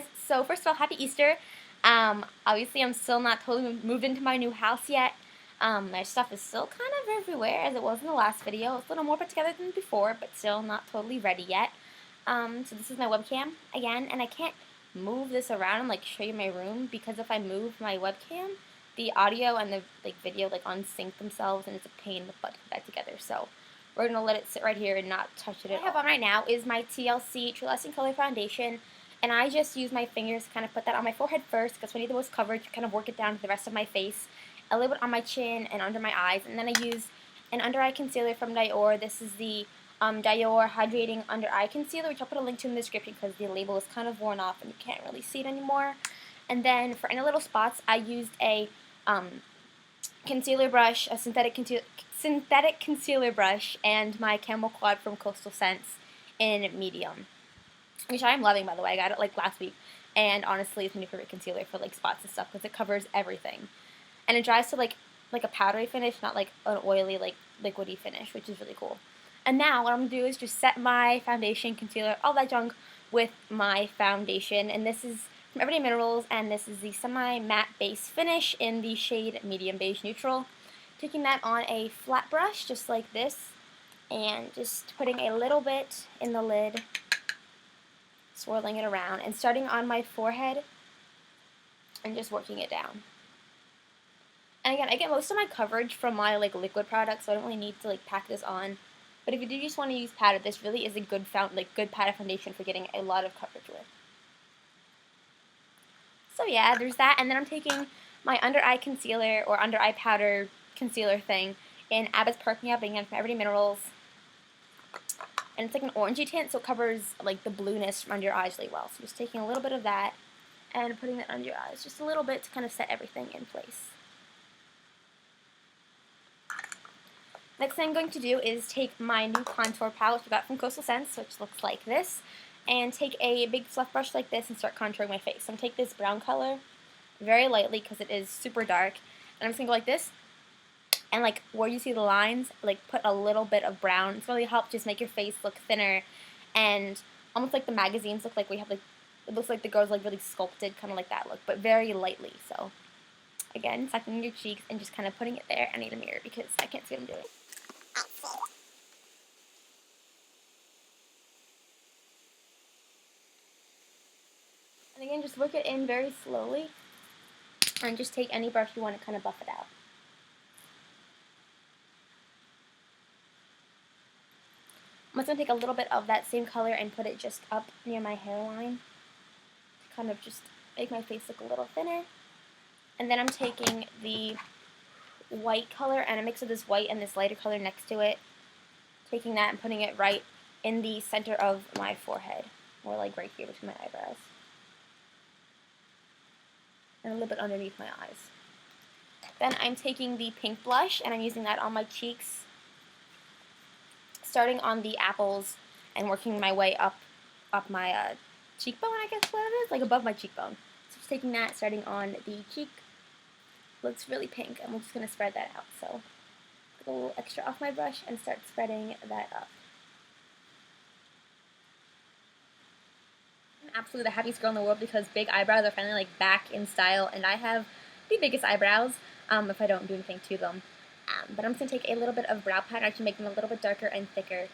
guys. So first of all, happy Easter. Obviously I'm still not totally moved into my new house yet. My stuff is still kind of everywhere as it was in the last video. It's a little more put together than before, but still not totally ready yet. So this is my webcam again, and I can't move this around and like show you my room because if I move my webcam, the audio and the video unsync themselves, and it's a pain in the butt to put that together. So we're gonna let it sit right here and not touch it at all. What I have on right now is my TLC True Lasting Color Foundation. And I just use my fingers to kind of put that on my forehead first because we need the most coverage, kind of work it down to the rest of my face. A little bit on my chin and under my eyes. And then I use an under eye concealer from Dior. This is the Dior Hydrating Under Eye Concealer, which I'll put a link to in the description because the label is kind of worn off and you can't really see it anymore. And then for any little spots, I used a concealer brush, a synthetic concealer brush, and my Camo Quad from Coastal Scents in medium. Which I am loving, by the way. I got it like last week, and honestly, it's my new favorite concealer for like spots and stuff because it covers everything, and it dries to like a powdery finish, not like an oily like liquidy finish, which is really cool. And now what I'm gonna do is just set my foundation, concealer, all that junk with my foundation, and this is from Everyday Minerals, and this is the semi matte base finish in the shade medium beige neutral. Taking that on a flat brush, just like this, and just putting a little bit in the lid. Swirling it around and starting on my forehead and just working it down. And again, I get most of my coverage from my liquid products, so I don't really need to pack this on. But if you do just want to use powder, this really is a good good powder foundation for getting a lot of coverage with. So yeah, there's that. And then I'm taking my under eye concealer or under eye powder concealer thing in Abbott's Perk again from Everyday Minerals. And it's like an orangey tint, so it covers the blueness from under your eyes really well. So just taking a little bit of that and putting that under your eyes, just a little bit to kind of set everything in place. Next thing I'm going to do is take my new contour palette which I got from Coastal Scents, which looks like this, and take a big fluff brush like this and start contouring my face. So I'm going to take this brown color very lightly because it is super dark, and I'm just going to go like this. And where you see the lines, put a little bit of brown. It's really helped just make your face look thinner and almost like the magazines look like. We have it looks like the girls really sculpted, kind of like that look, but very lightly. So again, sucking your cheeks and just kind of putting it there. I need a mirror because I can't see what I'm doing. And again, just work it in very slowly, and just take any brush you want to kind of buff it out. I'm just going to take a little bit of that same color and put it just up near my hairline to kind of just make my face look a little thinner. And then I'm taking the white color and a mix of this white and this lighter color next to it, taking that and putting it right in the center of my forehead, or right here between my eyebrows, and a little bit underneath my eyes. Then I'm taking the pink blush and I'm using that on my cheeks, starting on the apples and working my way up my cheekbone, I guess what it is, above my cheekbone. So just taking that, starting on the cheek. Looks really pink, and we're just going to spread that out. So put a little extra off my brush and start spreading that up. I'm absolutely the happiest girl in the world because big eyebrows are finally back in style, and I have the biggest eyebrows if I don't do anything to them. But I'm just going to take a little bit of brow powder, actually make them a little bit darker and thicker,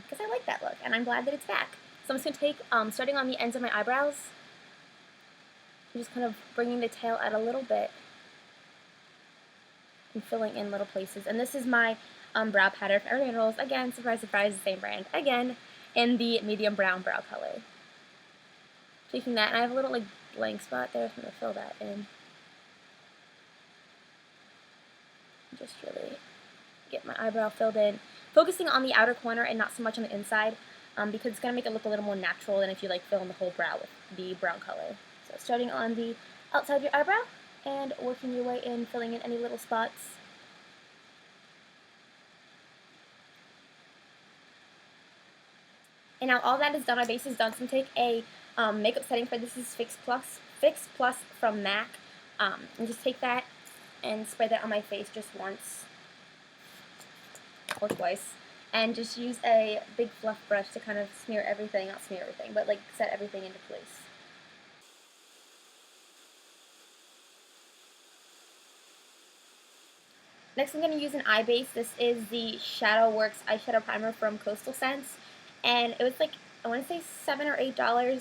because I like that look, and I'm glad that it's back. So I'm just going to take, starting on the ends of my eyebrows, and just kind of bringing the tail out a little bit, and filling in little places. And this is my brow powder from Everyday Minerals, again, surprise, surprise, the same brand, again, in the medium brown brow color. Taking that, and I have a little blank spot there, so I'm going to fill that in. Just really get my eyebrow filled in, focusing on the outer corner and not so much on the inside, because it's going to make it look a little more natural than if you fill in the whole brow with the brown color. So starting on the outside of your eyebrow and working your way in, filling in any little spots. And now all that is done, my base is done, so I'm going to take a makeup setting spray. This is Fix Plus from MAC, and just take that and spread that on my face just once or twice, and just use a big fluff brush to kind of smear everything, not smear everything, but set everything into place. Next I'm going to use an eye base. This is the Shadow Works eyeshadow primer from Coastal Scents. And it was like, I want to say $7 or $8.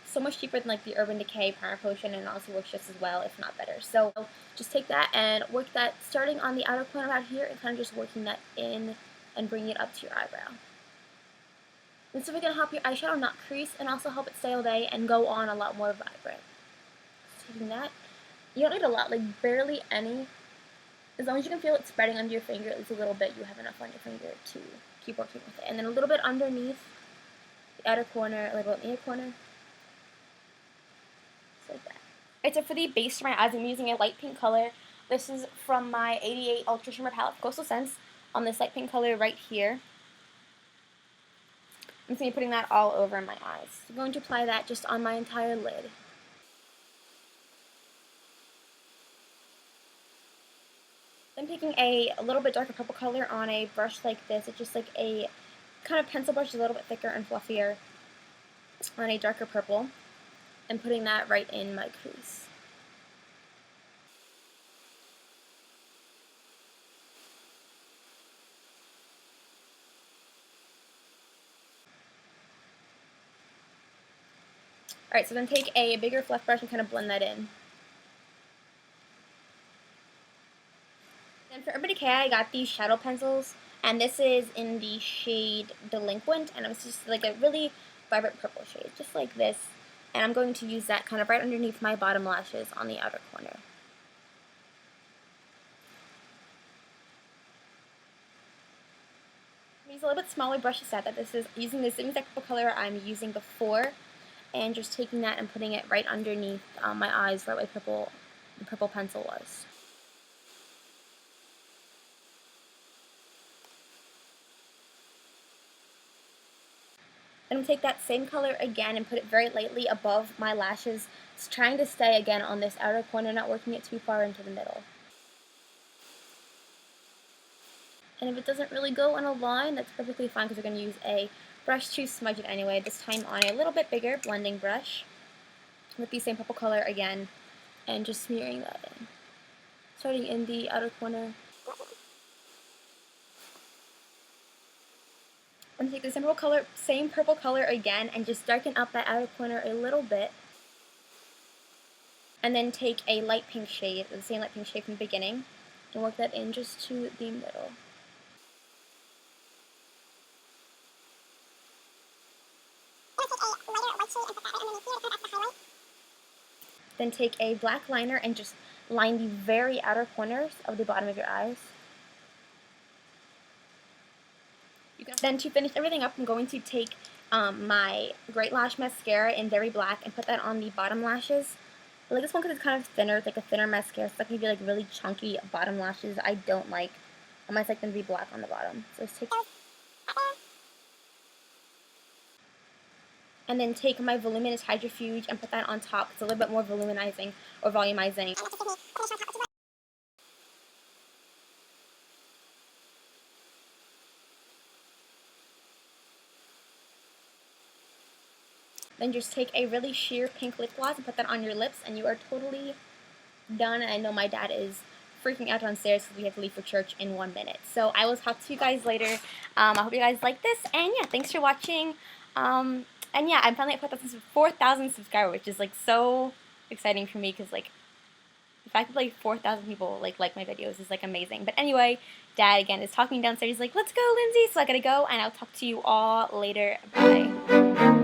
So much cheaper than like the Urban Decay primer potion, and it honestly works just as well, if not better. So just take that and work that starting on the outer corner out here and kind of just working that in and bringing it up to your eyebrow. This is really going to help your eyeshadow not crease and also help it stay all day and go on a lot more vibrant. Just taking that. You don't need a lot, like barely any. As long as you can feel it spreading under your finger at least a little bit, you have enough on your finger to keep working with it. And then a little bit underneath the outer corner, a little bit in the inner corner. Just like that. Alright, so for the base for my eyes, I'm using a light pink color. This is from my 88 Ultra Shimmer Palette from Coastal Scents on this light pink color right here. I'm just going to be putting that all over my eyes. So I'm going to apply that just on my entire lid. I'm taking a little bit darker purple color on a brush like this. It's just like a kind of pencil brush, a little bit thicker and fluffier, on a darker purple, and putting that right in my crease. Alright, so then take a bigger fluff brush and kind of blend that in. Then for Urban Decay, I got these shadow pencils, and this is in the shade Delinquent, and it's just like a really vibrant purple shade, just like this. And I'm going to use that kind of right underneath my bottom lashes on the outer corner. I'm using a little bit smaller brush set that this is using the same exact purple color I'm using before, and just taking that and putting it right underneath my eyes, right where the purple pencil was. And I'm going to take that same color again and put it very lightly above my lashes. It's trying to stay again on this outer corner, not working it too far into the middle. And if it doesn't really go on a line, that's perfectly fine because we're going to use a brush to smudge it anyway, this time on a little bit bigger blending brush with the same purple color again, and just smearing that in. Starting in the outer corner. I'm going to take the same purple color again and just darken up that outer corner a little bit. And then take a light pink shade, the same light pink shade from the beginning, and work that in just to the middle. Then take a black liner and just line the very outer corners of the bottom of your eyes. Then to finish everything up, I'm going to take my Great Lash Mascara in Very Black and put that on the bottom lashes. I like this one because it's kind of thinner. It's like a thinner mascara. So it's not going to be like really chunky bottom lashes. I don't like. I might like them to be black on the bottom. So let's take. And then take my Voluminous Hydrofuge and put that on top. It's a little bit more voluminizing or volumizing. Then just take a really sheer pink lip gloss and put that on your lips, and you are totally done. And I know my dad is freaking out downstairs because we have to leave for church in 1 minute. So I will talk to you guys later. I hope you guys like this, and yeah, thanks for watching. And yeah, I'm finally at 4,000 subscribers, which is like so exciting for me because like the fact that like 4,000 people like my videos is like amazing. But anyway, Dad again is talking downstairs. He's like, "Let's go, Lindsay." So I gotta go, and I'll talk to you all later. Bye.